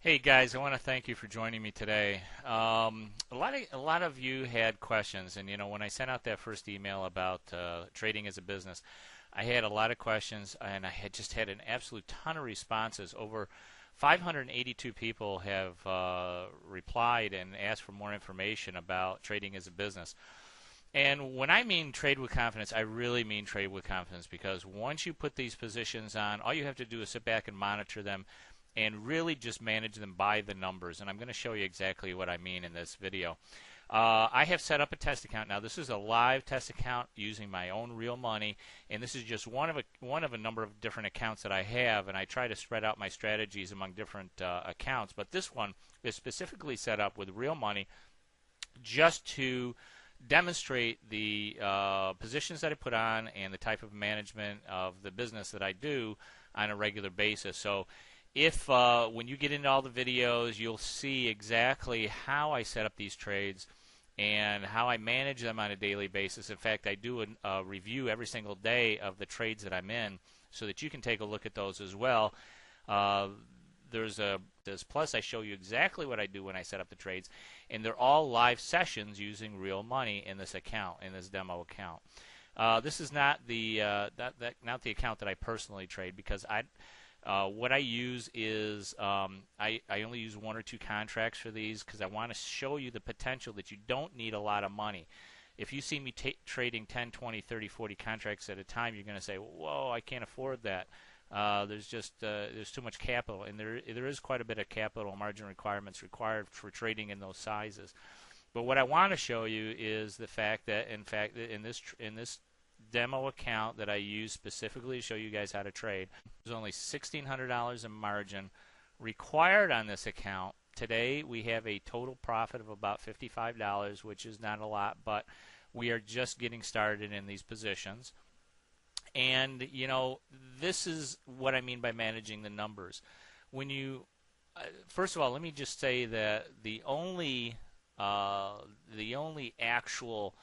Hey guys, I want to thank you for joining me today. A lot of you had questions, and when I sent out that first email about trading as a business, I had a lot of questions, and I had just had an absolute ton of responses. Over 582 people have replied and asked for more information about trading as a business. And when I mean trade with confidence, I really mean trade with confidence, because once you put these positions on, all you have to do is sit back and monitor them and really just manage them by the numbers. And I'm going to show you exactly what I mean in this video. I have set up a test account. Now, this is a live test account using my own real money, and this is just one of a number of different accounts that I have, and I try to spread out my strategies among different accounts. But this one is specifically set up with real money just to demonstrate the positions that I put on and the type of management of the business that I do on a regular basis. So if when you get into all the videos, you'll see exactly how I set up these trades and how I manage them on a daily basis. In fact, I do a review every single day of the trades that I'm in, so that you can take a look at those as well. Plus I show you exactly what I do when I set up the trades, and they're all live sessions using real money in this account, in this demo account. This is not the not the account that I personally trade, because what I use is I only use one or two contracts for these, because I want to show you the potential that you don't need a lot of money. If you see me trading 10, 20, 30, 40 contracts at a time, you're going to say, whoa, I can't afford that. There's too much capital, and there is quite a bit of capital margin requirements required for trading in those sizes. But what I want to show you is the fact that, in fact, in this demo account that I use specifically to show you guys how to trade, there's only $1,600 in margin required on this account. Today we have a total profit of about $55, which is not a lot, but we are just getting started in these positions. And this is what I mean by managing the numbers. When you first of all, let me just say that the only actual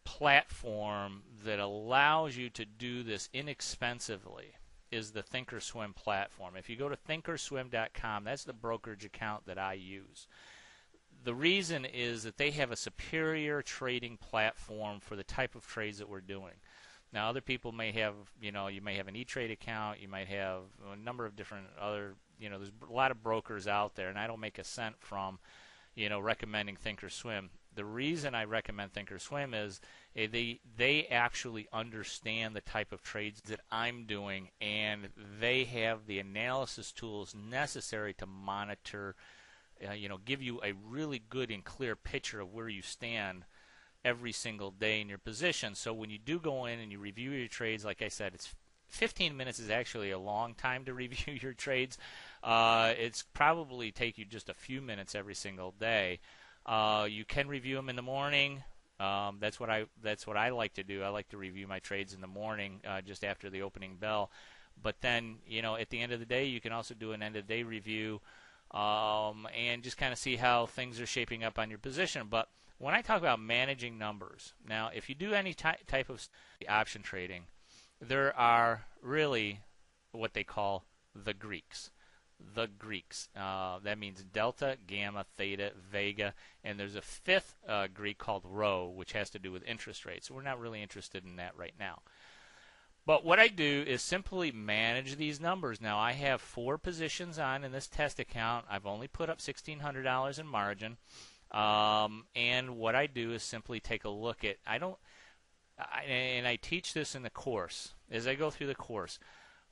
platform that allows you to do this inexpensively is the Thinkorswim platform. If you go to thinkorswim.com, that's the brokerage account that I use. The reason is that they have a superior trading platform for the type of trades that we're doing. Now, other people may have, you may have an E-Trade account, you might have a number of different other, there's a lot of brokers out there, and I don't make a cent from, recommending Thinkorswim. The reason I recommend Thinkorswim is they actually understand the type of trades that I'm doing, and they have the analysis tools necessary to monitor, give you a really good and clear picture of where you stand every single day in your position. So when you do go in and you review your trades, like I said, 15 minutes is actually a long time to review your trades. It's probably take you just a few minutes every single day. You can review them in the morning. That's what I like to do. I like to review my trades in the morning, just after the opening bell. But then, at the end of the day, you can also do an end of day review, and just kind of see how things are shaping up on your position. But when I talk about managing numbers, now if you do any type of option trading, there are really what they call the Greeks. The Greeks. That means delta, gamma, theta, vega, and there's a fifth Greek called rho, which has to do with interest rates. So we're not really interested in that right now. But what I do is simply manage these numbers. Now, I have 4 positions on in this test account. I've only put up $1,600 in margin. And what I do is simply take a look at, and I teach this in the course. As I go through the course,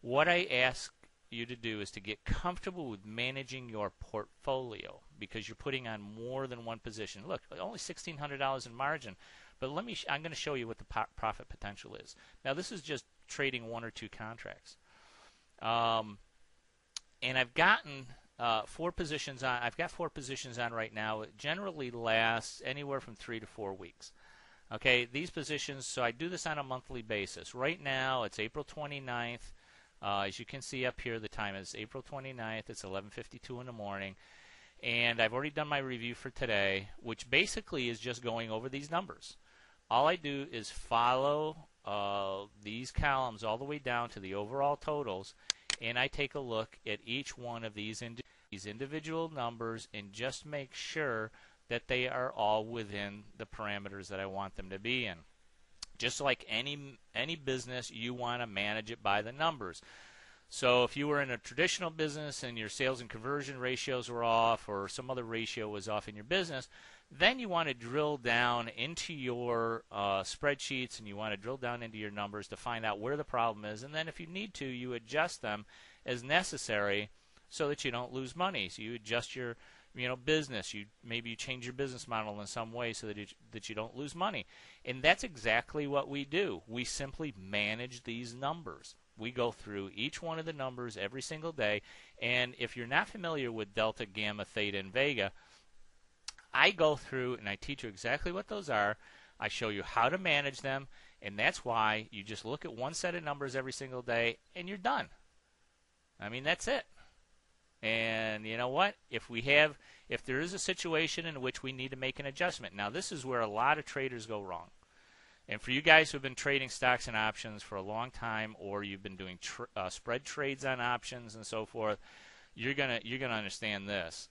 what I ask you to do is to get comfortable with managing your portfolio, because you're putting on more than one position. Look, only $1,600 in margin, but I'm going to show you what the profit potential is. Now, this is just trading 1 or 2 contracts, and I've gotten 4 positions on. I've got 4 positions on right now. It generally lasts anywhere from 3 to 4 weeks. Okay, these positions. So I do this on a monthly basis. Right now, it's April 29th. As you can see up here, the time is April 29th. It's 11:52 in the morning, and I've already done my review for today, which basically is just going over these numbers. All I do is follow these columns all the way down to the overall totals, and I take a look at each one of these individual numbers and just make sure that they are all within the parameters that I want them to be in. Just like any business, you want to manage it by the numbers. So if you were in a traditional business and your sales and conversion ratios were off, or some other ratio was off in your business, then you want to drill down into your spreadsheets, and you want to drill down into your numbers to find out where the problem is. And then if you need to, you adjust them as necessary so that you don't lose money. So you adjust your business. Maybe you change your business model in some way so that you don't lose money. And that's exactly what we do. We simply manage these numbers. We go through each one of the numbers every single day. And if you're not familiar with delta, gamma, theta, and vega, I go through and I teach you exactly what those are. I show you how to manage them, and that's why you just look at one set of numbers every single day and you're done. I mean, that's it. And you know what? If there is a situation in which we need to make an adjustment. Now, this is where a lot of traders go wrong. And for you guys who have been trading stocks and options for a long time, or you've been doing spread trades on options and so forth, you're gonna understand this.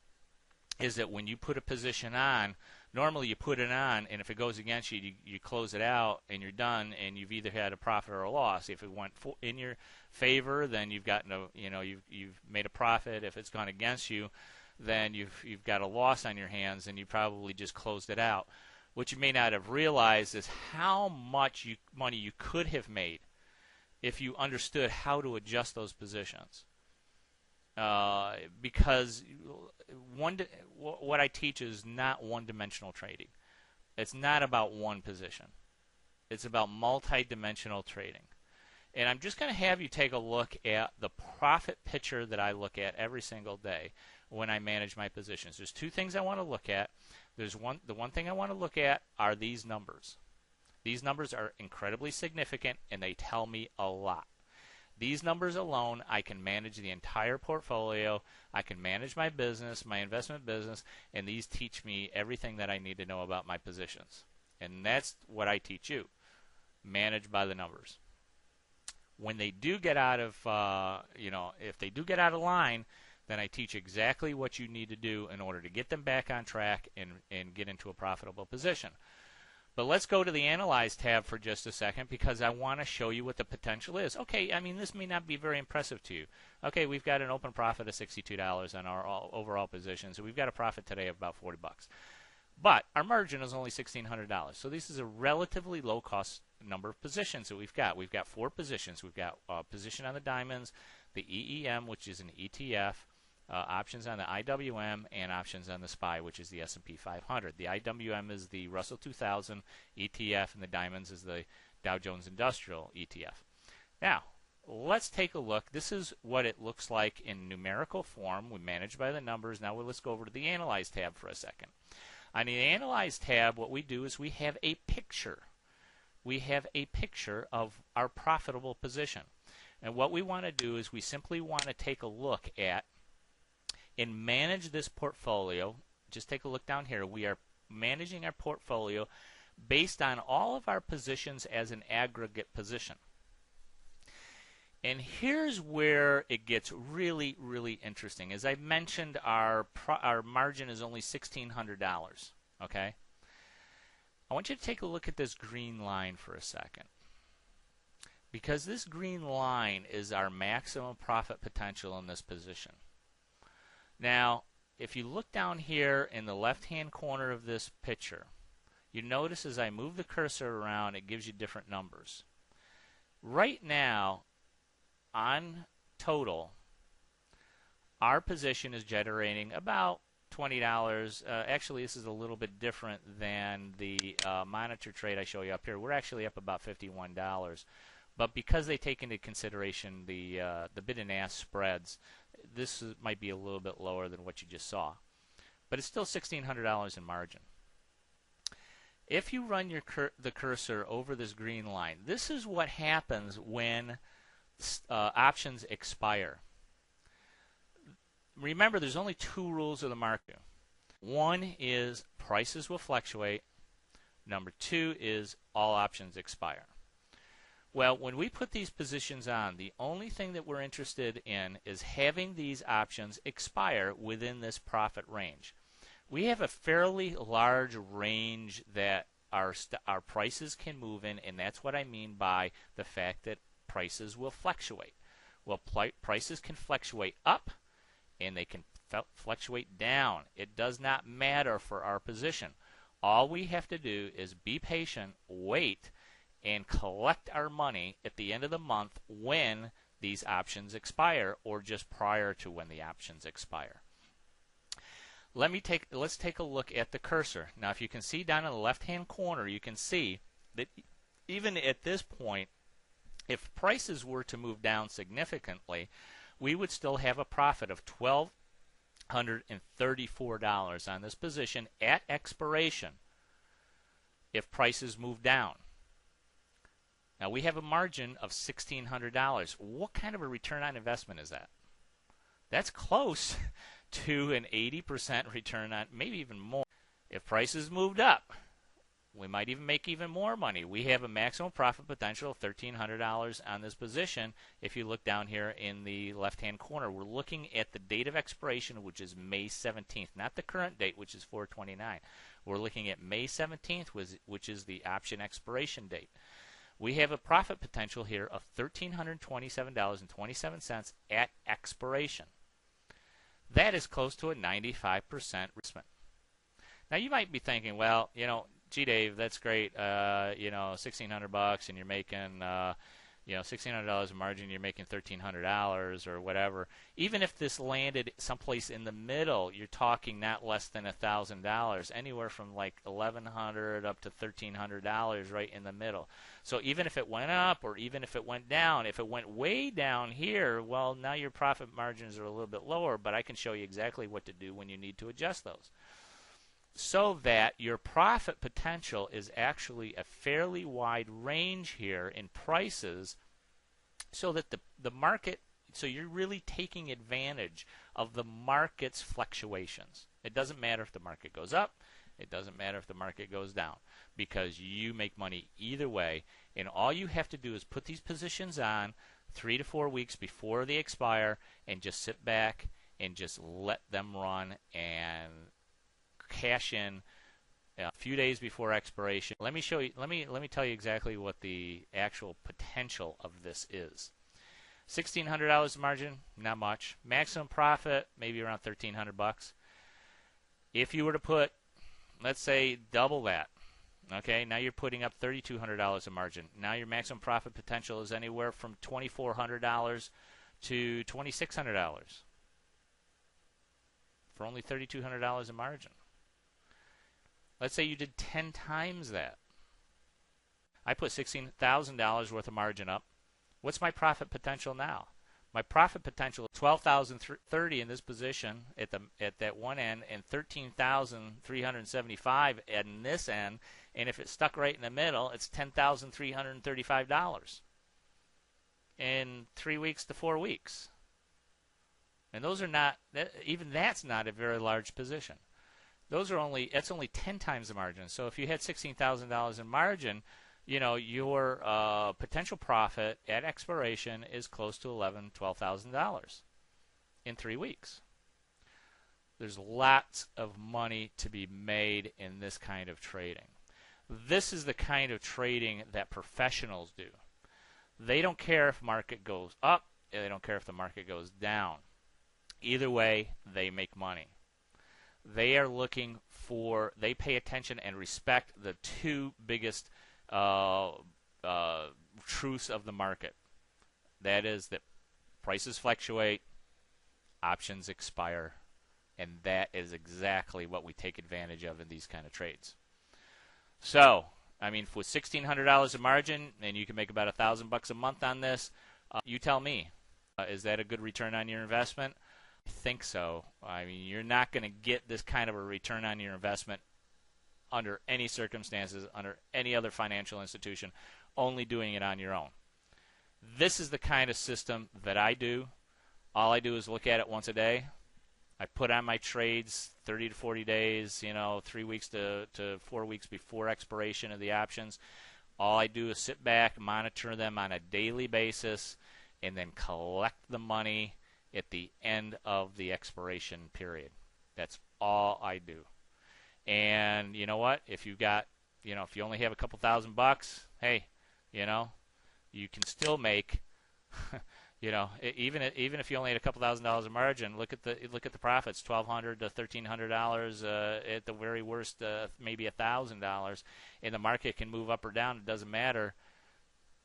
Is that when you put a position on, normally you put it on, and if it goes against you, you close it out, and you're done, and you've either had a profit or a loss. If it went in your favor, then you've you've made a profit. If it's gone against you, then you've got a loss on your hands, and you probably just closed it out. What you may not have realized is how much money you could have made if you understood how to adjust those positions. Because what I teach is not one-dimensional trading. It's not about one position. It's about multi-dimensional trading. And I'm just going to have you take a look at the profit picture that I look at every single day when I manage my positions. There's two things I want to look at. The one thing I want to look at are these numbers. These numbers are incredibly significant, and they tell me a lot. These numbers alone, I can manage the entire portfolio. I can manage my business, my investment business, and these teach me everything that I need to know about my positions. And that's what I teach you. Manage by the numbers. When they do get out of, if they do get out of line, then I teach exactly what you need to do in order to get them back on track and get into a profitable position. But let's go to the Analyze tab for just a second, because I want to show you what the potential is. Okay, I mean, this may not be very impressive to you. Okay, we've got an open profit of $62 on our overall position, so we've got a profit today of about $40. But our margin is only $1,600, so this is a relatively low-cost number of positions that we've got. We've got 4 positions. We've got a position on the diamonds, the EEM, which is an ETF, options on the IWM, and options on the SPY, which is the S&P 500. The IWM is the Russell 2000 ETF, and the diamonds is the Dow Jones Industrial ETF. Now, let's take a look. This is what it looks like in numerical form. We manage by the numbers. Now let's go over to the Analyze tab for a second. On the Analyze tab, what we do is we have a picture. We have a picture of our profitable position. And what we want to do is we simply want to take a look at and manage this portfolio. Just take a look down here. We are managing our portfolio based on all of our positions as an aggregate position. And here's where it gets really, really interesting. As I mentioned, our margin is only $1,600. Okay? I want you to take a look at this green line for a second, because this green line is our maximum profit potential in this position. Now, if you look down here in the left-hand corner of this picture, you notice as I move the cursor around, it gives you different numbers. Right now, on total, our position is generating about $20. Actually, this is a little bit different than the monitor trade I show you up here. We're actually up about $51. But because they take into consideration the bid and ask spreads, this might be a little bit lower than what you just saw. But it's still $1,600 in margin. If you run the cursor over this green line, this is what happens when options expire. Remember, there's only 2 rules of the market. One is prices will fluctuate. Number 2 is all options expire. Well, when we put these positions on, the only thing that we're interested in is having these options expire within this profit range. We have a fairly large range that our prices can move in, and that's what I mean by the fact that prices will fluctuate. Well, prices can fluctuate up, and they can fluctuate down. It does not matter for our position. All we have to do is be patient, wait, and collect our money at the end of the month when these options expire, or just prior to when the options expire. Let's take a look at the cursor. Now, if you can see down in the left-hand corner, you can see that even at this point, if prices were to move down significantly, we would still have a profit of $1,234 on this position at expiration if prices move down. Now, we have a margin of $1,600. What kind of a return on investment is that? That's close to an 80% return on, maybe even more. If prices moved up, we might even make even more money. We have a maximum profit potential of $1,300 on this position. If you look down here in the left-hand corner, we're looking at the date of expiration, which is May 17th, not the current date, which is 4/29. We're looking at May 17th, which is the option expiration date. We have a profit potential here of $1,327.27 at expiration. That is close to a 95% return. Now, you might be thinking, well, gee, Dave, that's great. $1,600 and you're making, $1,600 in margin, you're making $1,300 or whatever. Even if this landed someplace in the middle, you're talking not less than $1,000, anywhere from like $1,100 up to $1,300 right in the middle. So even if it went up or even if it went down, if it went way down here, well, now your profit margins are a little bit lower, but I can show you exactly what to do when you need to adjust those, so that your profit potential is actually a fairly wide range here in prices, so that the market, so you're really taking advantage of the market's fluctuations. It doesn't matter if the market goes up, it doesn't matter if the market goes down, because you make money either way, and all you have to do is put these positions on 3 to 4 weeks before they expire and just sit back and just let them run and cash in a few days before expiration. Let me show you. Let me tell you exactly what the actual potential of this is. $1,600 margin, not much. Maximum profit, maybe around $1,300. If you were to put, let's say, double that, okay, now you're putting up $3,200 of margin. Now your maximum profit potential is anywhere from $2,400 to $2,600 for only $3,200 in margin. Let's say you did 10 times that. I put $16,000 worth of margin up. What's my profit potential now? My profit potential is $12,030 in this position at that one end, and $13,375 at this end. And if it's stuck right in the middle, it's $10,335 in 3 weeks to 4 weeks. And those are not, even that's not a very large position. That's only 10 times the margin. So if you had $16,000 in margin, your potential profit at expiration is close to $12,000 in 3 weeks. There's lots of money to be made in this kind of trading. This is the kind of trading that professionals do. They don't care if market goes up, they don't care if the market goes down. Either way, they make money. They are looking for, they pay attention and respect the two biggest truths of the market. That is that prices fluctuate, options expire, and that is exactly what we take advantage of in these kind of trades. So, I mean, with $1,600 of margin, and you can make about $1,000 a month on this, you tell me, is that a good return on your investment? I think so. I mean, you're not going to get this kind of a return on your investment under any circumstances, under any other financial institution, only doing it on your own. This is the kind of system that I do. All I do is look at it once a day. I put on my trades 30 to 40 days, 3 weeks to 4 weeks before expiration of the options. All I do is sit back, monitor them on a daily basis, and then collect the money at the end of the expiration period. That's all I do. And you know what? If you got, if you only have a couple $1,000, hey, you know, you can still make, even if you only had a couple $1,000 of margin, look at the profits, $1,200 to $1,300 at the very worst, maybe $1,000, and the market can move up or down. It doesn't matter.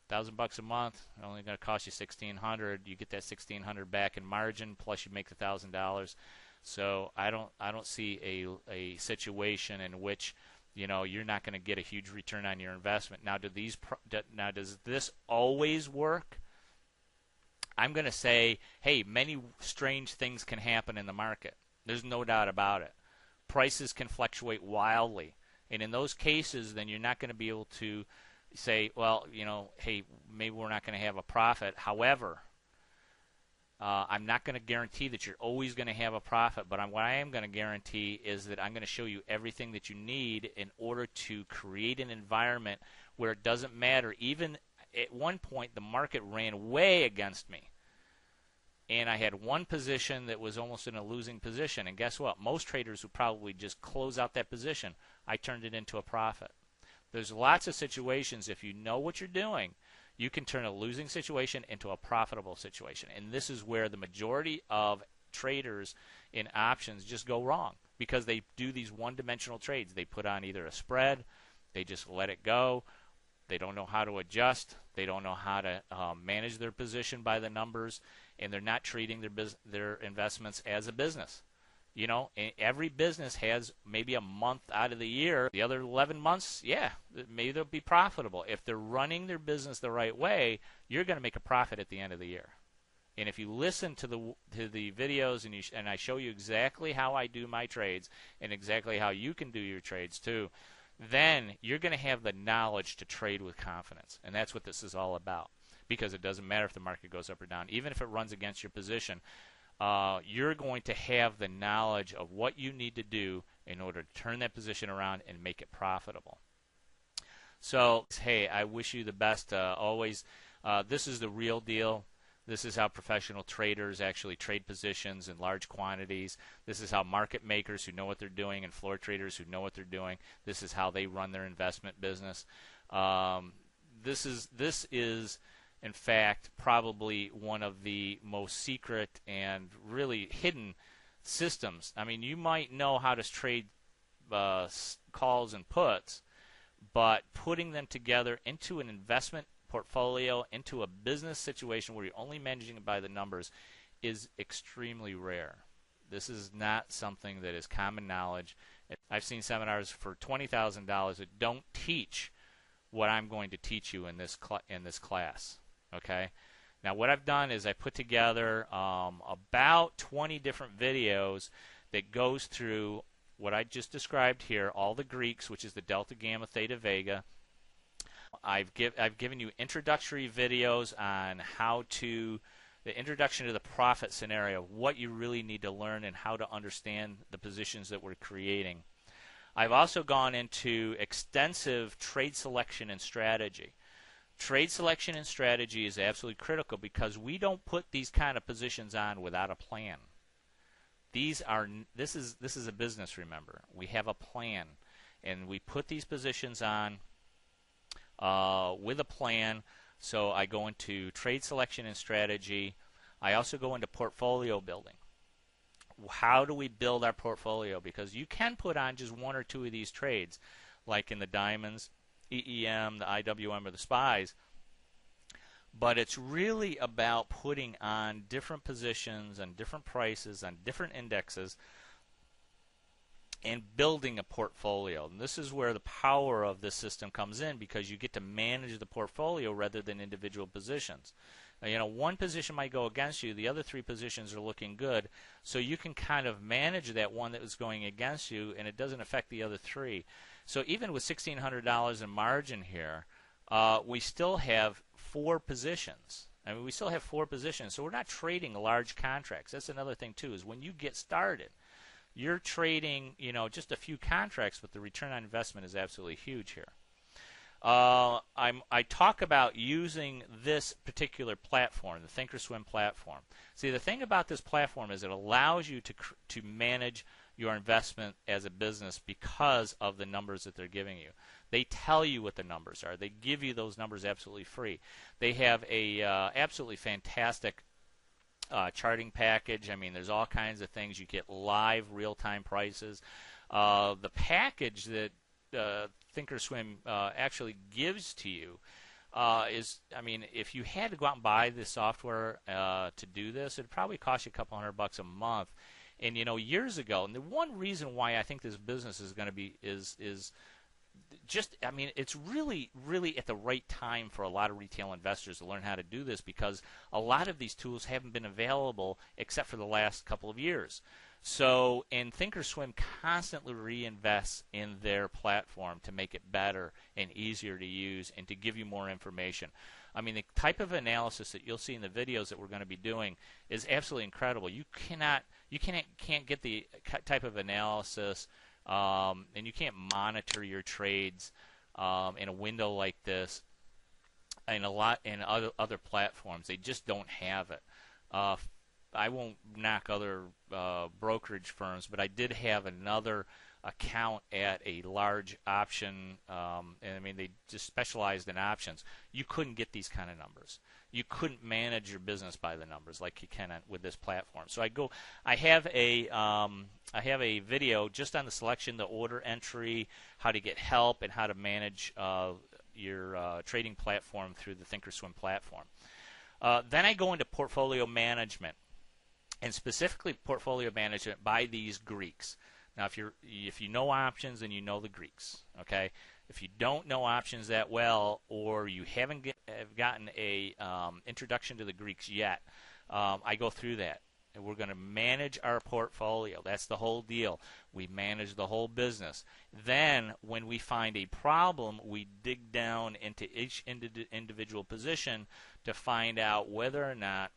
$1,000 a month, only going to cost you $1,600. You get that $1,600 back in margin, plus you make the $1,000. So I don't see a situation in which you're not going to get a huge return on your investment. Now, does this always work? I'm going to say, hey, many strange things can happen in the market. There's no doubt about it. Prices can fluctuate wildly, and in those cases, then you're not going to be able to say, well, hey, maybe we're not going to have a profit. However, I'm not going to guarantee that you're always going to have a profit, but what I am going to guarantee is that I'm going to show you everything that you need in order to create an environment where it doesn't matter. Even at one point, the market ran way against me, and I had one position that was almost in a losing position, and guess what? Most traders would probably just close out that position. I turned it into a profit. There's lots of situations, if you know what you're doing, you can turn a losing situation into a profitable situation. And this is where the majority of traders in options just go wrong, because they do these one-dimensional trades. They put on either a spread, they just let it go, they don't know how to adjust, they don't know how to manage their position by the numbers, and they're not treating their investments as a business. Every business has maybe a month out of the year. The other 11 months, yeah, maybe they'll be profitable. If they're running their business the right way, you're going to make a profit at the end of the year. And if you listen to the videos and I show you exactly how I do my trades and exactly how you can do your trades too, then you're going to have the knowledge to trade with confidence. And that's what this is all about, because it doesn't matter if the market goes up or down. Even if it runs against your position, you're going to have the knowledge of what you need to do in order to turn that position around and make it profitable. So, hey, I wish you the best always. This is the real deal. This is how professional traders actually trade positions in large quantities. This is how market makers who know what they're doing and floor traders who know what they're doing, this is how they run their investment business. This is in fact, probably one of the most secret and really hidden systems. I mean, you might know how to trade calls and puts, but putting them together into an investment portfolio, into a business situation where you're only managing it by the numbers, is extremely rare. This is not something that is common knowledge. I've seen seminars for $20,000 that don't teach what I'm going to teach you in this class. Okay. Now what I've done is I put together about 20 different videos that goes through what I just described here, all the Greeks, which is the delta, gamma, theta, vega. I've given you introductory videos on the introduction to the profit scenario, what you really need to learn and how to understand the positions that we're creating. I've also gone into extensive trade selection and strategy. Trade selection and strategy is absolutely critical because we don't put these kind of positions on without a plan. This is a business, remember. We have a plan, and we put these positions on with a plan. So I go into trade selection and strategy. I also go into portfolio building. How do we build our portfolio? Because you can put on just one or two of these trades, like in the diamonds, EEM, the IWM, or the SPYs, but it's really about putting on different positions and different prices on different indexes and building a portfolio. And this is where the power of this system comes in, because you get to manage the portfolio rather than individual positions. One position might go against you, the other three positions are looking good, so you can kind of manage that one that was going against you, and it doesn't affect the other three. So even with $1,600 in margin here, we still have four positions. I mean, we still have four positions, so we're not trading large contracts. That's another thing too, is when you get started, you're trading, just a few contracts, but the return on investment is absolutely huge here. I talk about using this particular platform, the Thinkorswim platform. See, the thing about this platform is it allows you to manage your investment as a business because of the numbers that they're giving you. They tell you what the numbers are. They give you those numbers absolutely free. They have a absolutely fantastic charting package. I mean, there's all kinds of things. You get live, real-time prices. The package that Thinkorswim actually gives to you is, I mean, if you had to go out and buy the software to do this, it'd probably cost you a couple $100 a month. And you know, years ago, and the one reason why I think this business is going to be is just, I mean, it's really, really at the right time for a lot of retail investors to learn how to do this, because a lot of these tools haven't been available except for the last couple of years. So, and Thinkorswim constantly reinvests in their platform to make it better and easier to use and to give you more information. I mean, the type of analysis that you'll see in the videos that we're going to be doing is absolutely incredible. You can't get the type of analysis, and you can't monitor your trades in a window like this and other platforms. They just don't have it. I won't knock other brokerage firms, but I did have another account at a large option, and I mean, they just specialized in options. You couldn't get these kind of numbers. You couldn't manage your business by the numbers like you can with this platform. So I have a video just on the selection, the order entry, how to get help, and how to manage your trading platform through the Thinkorswim platform. Then I go into portfolio management, and specifically portfolio management by these Greeks. Now, if you know options, then you know the Greeks. Okay, if you don't know options that well, or you haven't gotten a introduction to the Greeks yet, I go through that, and we're going to manage our portfolio. That's the whole deal. We manage the whole business. Then, when we find a problem, we dig down into each individual position to find out whether or not,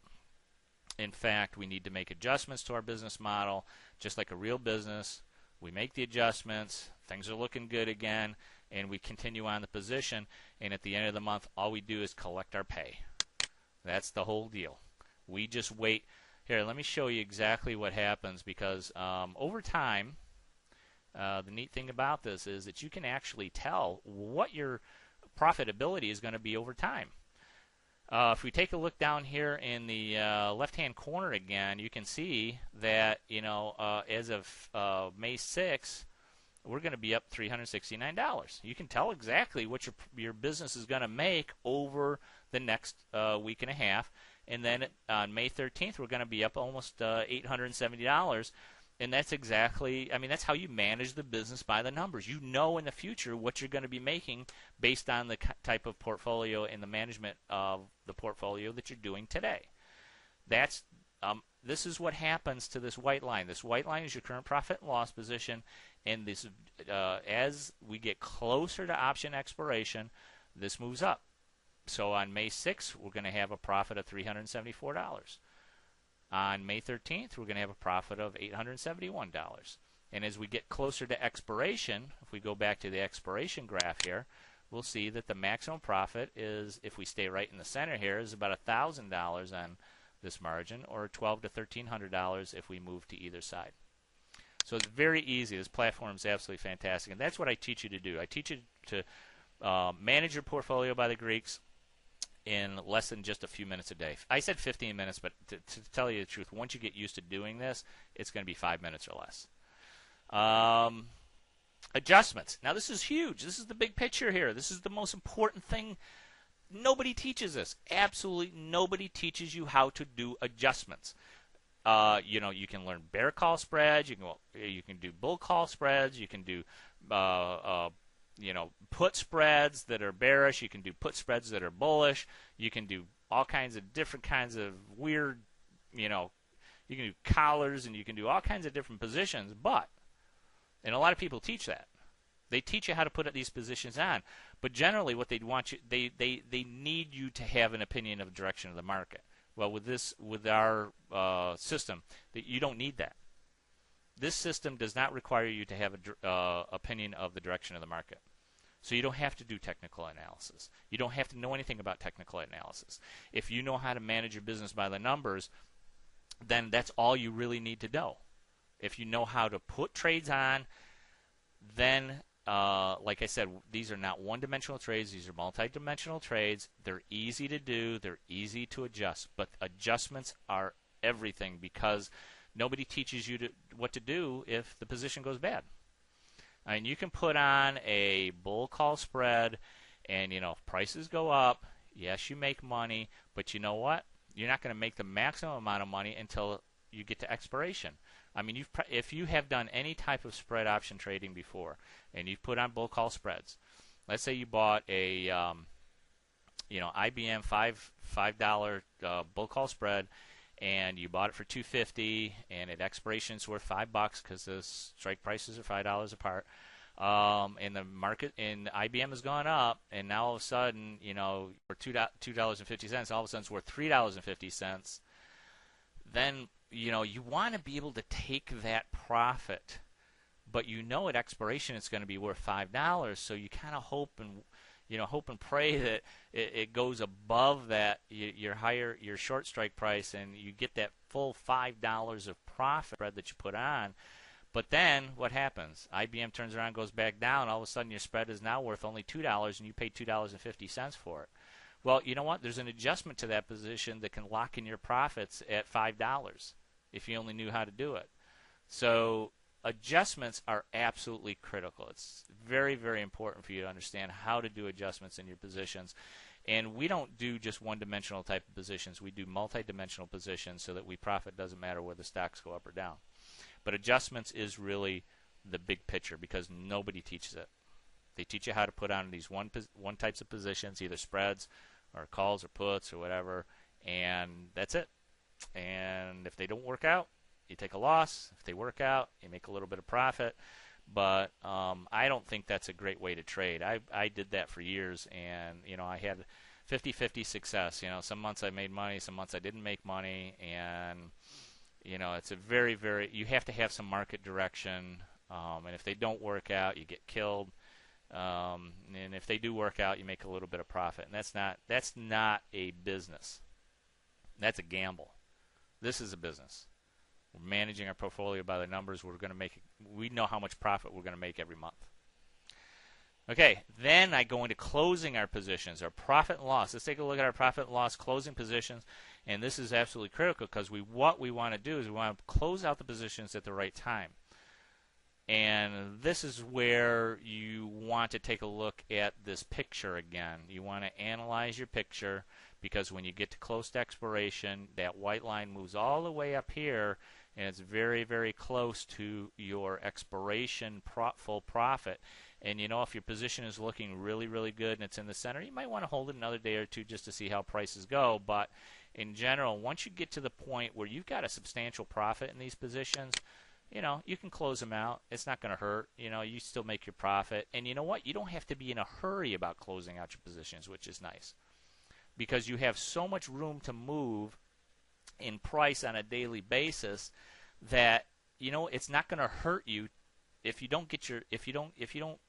in fact, we need to make adjustments to our business model, just like a real business. We make the adjustments, things are looking good again, and we continue on the position, and at the end of the month, all we do is collect our pay. That's the whole deal. We just wait. Here, let me show you exactly what happens, because over time, the neat thing about this is that you can actually tell what your profitability is going to be over time. If we take a look down here in the left-hand corner again, you can see that, you know, as of May 6th, we're going to be up $369. You can tell exactly what your business is going to make over the next week and a half. And then on May 13th, we're going to be up almost $870. And that's exactly, I mean, that's how you manage the business by the numbers. You know in the future what you're going to be making based on the type of portfolio and the management of the portfolio that you're doing today. That's this is what happens to this white line. This white line is your current profit and loss position, and this as we get closer to option expiration, this moves up. So on May 6th, we're going to have a profit of $374. On May 13th, we're going to have a profit of $871. And as we get closer to expiration, if we go back to the expiration graph here, we'll see that the maximum profit is, if we stay right in the center here, is about $1,000 on this margin, or $1,200 to $1,300 if we move to either side. So it's very easy. This platform is absolutely fantastic, and that's what I teach you to do. I teach you to manage your portfolio by the Greeks in less than just a few minutes a day. I said 15 minutes, but to tell you the truth, once you get used to doing this, it's going to be 5 minutes or less. Adjustments. Now, this is huge. This is the big picture here. This is the most important thing. Nobody teaches this. Absolutely nobody teaches you how to do adjustments. You know, you can learn bear call spreads. You can do bull call spreads. You can do you know, put spreads that are bearish. You can do put spreads that are bullish. You can do all kinds of different kinds of weird, you know, you can do collars, and you can do all kinds of different positions. And a lot of people teach that. They teach you how to put these positions on. But generally what they'd want you, they need you to have an opinion of the direction of the market. Well, with our system, you don't need that. This system does not require you to have an opinion of the direction of the market. So you don't have to do technical analysis. You don't have to know anything about technical analysis. If you know how to manage your business by the numbers, then that's all you really need to know. If you know how to put trades on, then, like I said, these are not one-dimensional trades. These are multi-dimensional trades. They're easy to do. They're easy to adjust. But adjustments are everything, because nobody teaches you what to do if the position goes bad. I mean, you can put on a bull call spread, and, if prices go up, yes, you make money, but you know what? You're not going to make the maximum amount of money until you get to expiration. I mean, if you have done any type of spread option trading before, and you've put on bull call spreads, let's say you bought a IBM $5 bull call spread, and you bought it for $2.50, and at expiration it's worth $5 because the strike prices are $5 apart. And the market in IBM has gone up, and now all of a sudden, for $2.50, all of a sudden it's worth $3.50. Then, you want to be able to take that profit, but at expiration it's going to be worth $5, so you kind of hope and pray that it goes above that your short strike price, and you get that full $5 of profit spread that you put on. But then what happens? IBM turns around and goes back down. All of a sudden your spread is now worth only $2, and you paid $2.50 for it. Well, you know what? There's an adjustment to that position that can lock in your profits at $5 if you only knew how to do it. So adjustments are absolutely critical. It's very, very important for you to understand how to do adjustments in your positions. And we don't do just one-dimensional type of positions. We do multi-dimensional positions so that we profit doesn't matter whether stocks go up or down. But adjustments is really the big picture, because nobody teaches it. They teach you how to put on these one types of positions, either spreads or calls or puts or whatever, and that's it. And if they don't work out, you take a loss. If they work out, you make a little bit of profit. But I don't think that's a great way to trade. I did that for years, and I had 50-50 success. Some months I made money, some months I didn't make money, and it's a very, very, you have to have some market direction, and if they don't work out, you get killed. And if they do work out, you make a little bit of profit, and that's not a business. That's a gamble. This is a business. We're managing our portfolio by the numbers. We know how much profit we're going to make every month. Okay, then I go into closing our positions, our profit and loss. Let's take a look at our profit and loss closing positions, and this is absolutely critical, because what we want to do is we want to close out the positions at the right time. And this is where you want to take a look at this picture again. You want to analyze your picture, because when you get to close to expiration, that white line moves all the way up here, and it's very, very close to your expiration full profit. And if your position is looking really, really good and it's in the center, you might want to hold it another day or two just to see how prices go. But in general, once you get to the point where you've got a substantial profit in these positions, you can close them out. It's not going to hurt. You still make your profit. And you know what? You don't have to be in a hurry about closing out your positions, which is nice, because you have so much room to move in price on a daily basis that it's not going to hurt you if you don't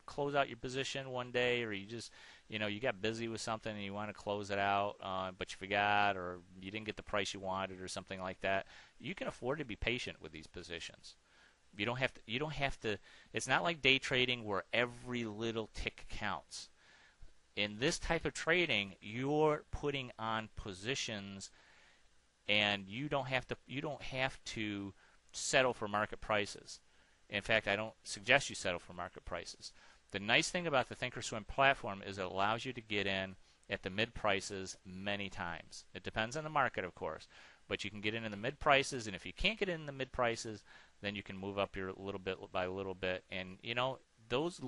close out your position one day, or you just you got busy with something and you want to close it out, but you forgot, or you didn't get the price you wanted, or something like that. You can afford to be patient with these positions. You don't have to. It's not like day trading where every little tick counts. In this type of trading, you're putting on positions, and you don't have to settle for market prices. In fact, I don't suggest you settle for market prices. The nice thing about the Thinkorswim platform is it allows you to get in at the mid prices many times. It depends on the market, of course, but you can get in the mid prices, and if you can't get in the mid prices, then you can move up your little bit by little bit. And those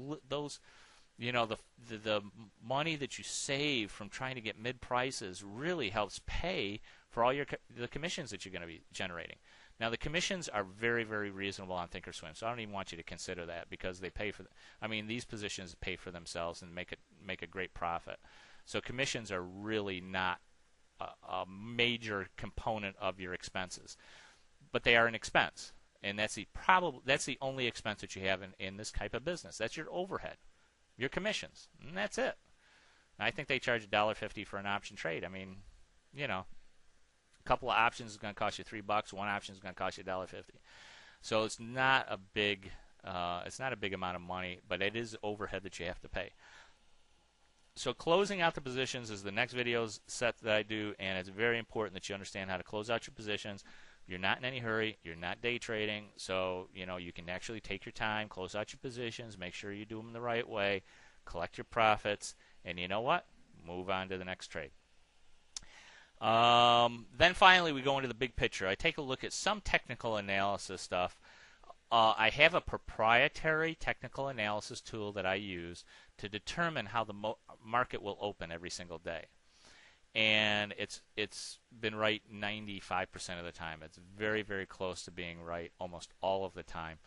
the money that you save from trying to get mid prices really helps pay for all the commissions that you're going to be generating. Now, the commissions are very, very reasonable on Thinkorswim, so I don't even want you to consider that, because they pay for. These positions pay for themselves and make a great profit. So commissions are really not a major component of your expenses, but they are an expense, and that's the only expense that you have in this type of business. That's your overhead. your commissions, and that's it. I think they charge $1.50 for an option trade. I mean, you know, a couple of options is going to cost you $3. One option is going to cost you $1.50. So it's not a big amount of money, but it is overhead that you have to pay. So closing out the positions is the next video set that I do, and it's very important that you understand how to close out your positions. You're not in any hurry. You're not day trading, so you can actually take your time, close out your positions, make sure you do them the right way, collect your profits, and you know what? Move on to the next trade. Then finally, we go into the big picture. I take a look at some technical analysis stuff. I have a proprietary technical analysis tool that I use to determine how the market will open every single day. And it's been right 95% of the time. It's very, very close to being right almost all of the time.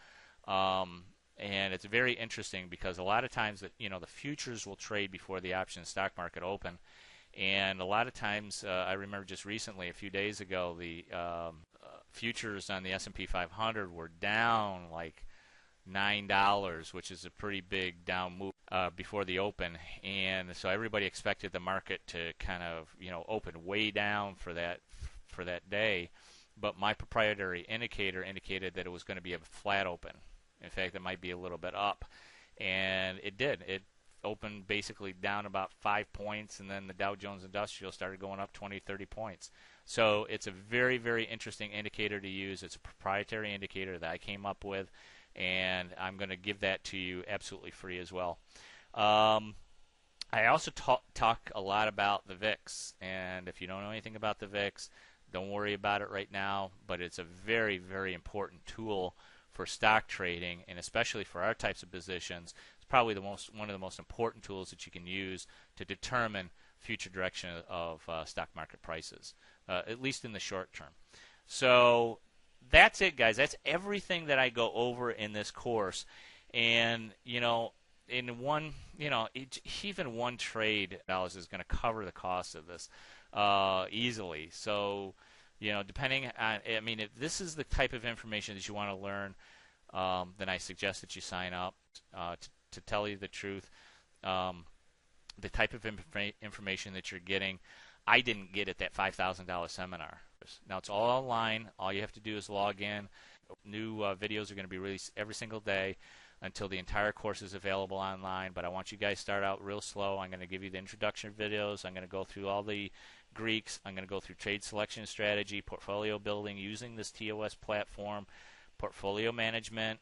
And it's very interesting because a lot of times that the futures will trade before the option stock market open. And a lot of times, I remember just recently, a few days ago, the futures on the S&P 500 were down like $9, which is a pretty big down move before the open. And so everybody expected the market to kind of open way down for that day. But my proprietary indicator indicated that it was going to be a flat open. In fact, it might be a little bit up, and it did. It opened basically down about 5 points, and then the Dow Jones Industrial started going up 20, 30 points. So it's a very, very interesting indicator to use. It's a proprietary indicator that I came up with, and I'm going to give that to you absolutely free as well. I also talk a lot about the VIX, and if you don't know anything about the VIX, don't worry about it right now, but it's a very, very important tool for stock trading, and especially for our types of positions. It's probably one of the most important tools that you can use to determine future direction of stock market prices, at least in the short term. So that's it, guys. That's everything that I go over in this course. And in one, even one trade is going to cover the cost of this easily. So depending on, if this is the type of information that you want to learn, then I suggest that you sign up. To tell you the truth, the type of information that you're getting, I didn't get at that $5,000 seminar. Now it's all online. All you have to do is log in. New videos are going to be released every single day until the entire course is available online. But I want you guys to start out real slow. I'm going to give you the introduction videos. I'm going to go through all the Greeks. I'm going to go through trade selection strategy, portfolio building using this TOS platform, portfolio management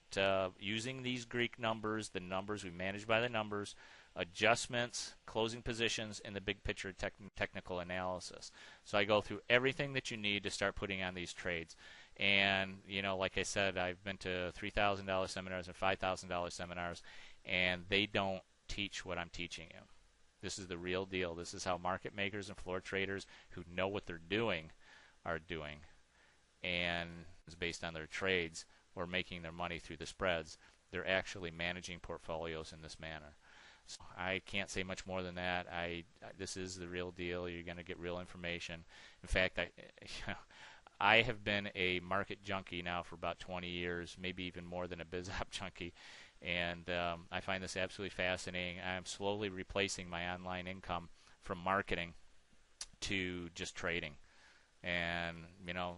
using these Greek numbers, the numbers we manage by the numbers, adjustments, closing positions, and the big picture technical analysis. So I go through everything that you need to start putting on these trades. And like I said, I've been to $3,000 seminars and $5,000 seminars, and they don't teach what I'm teaching you. This is the real deal. This is how market makers and floor traders who know what they're doing are doing, and it's based on their trades or making their money through the spreads. They're actually managing portfolios in this manner. So I can't say much more than that. This is the real deal. You're going to get real information. In fact, I have been a market junkie now for about 20 years, maybe even more than a BizOp junkie, and I find this absolutely fascinating. I'm slowly replacing my online income from marketing to just trading. And,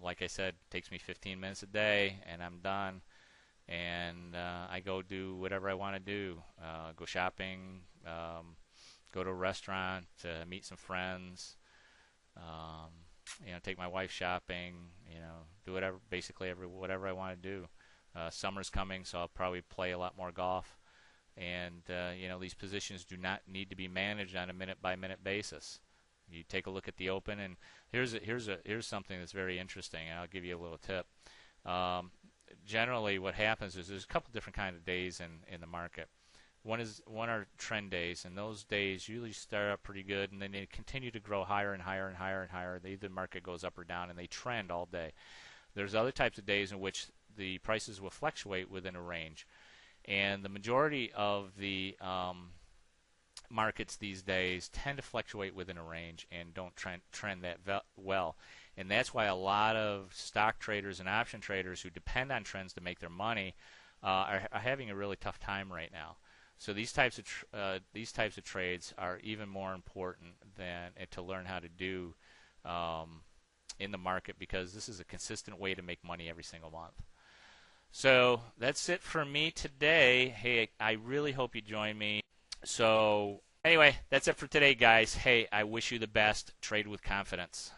like I said, it takes me 15 minutes a day, and I'm done. And I go do whatever I want to do. Go shopping, go to a restaurant, meet some friends, take my wife shopping, do whatever, basically whatever I want to do. Summer's coming, so I'll probably play a lot more golf. And, these positions do not need to be managed on a minute-by-minute basis. You take a look at the open, and here's something that's very interesting, and I'll give you a little tip. Generally, what happens is there's a couple different kind of days in the market. One are trend days, and those days usually start up pretty good, and then they continue to grow higher and higher and higher and higher. The market goes up or down, and they trend all day. There's other types of days in which the prices will fluctuate within a range, and the majority of the markets these days tend to fluctuate within a range and don't trend that well. And that's why a lot of stock traders and option traders who depend on trends to make their money are having a really tough time right now. So these types of trades are even more important than to learn how to do in the market, because this is a consistent way to make money every single month. So that's it for me today. Hey, I really hope you join me. So anyway, that's it for today, guys. Hey, I wish you the best. Trade with confidence.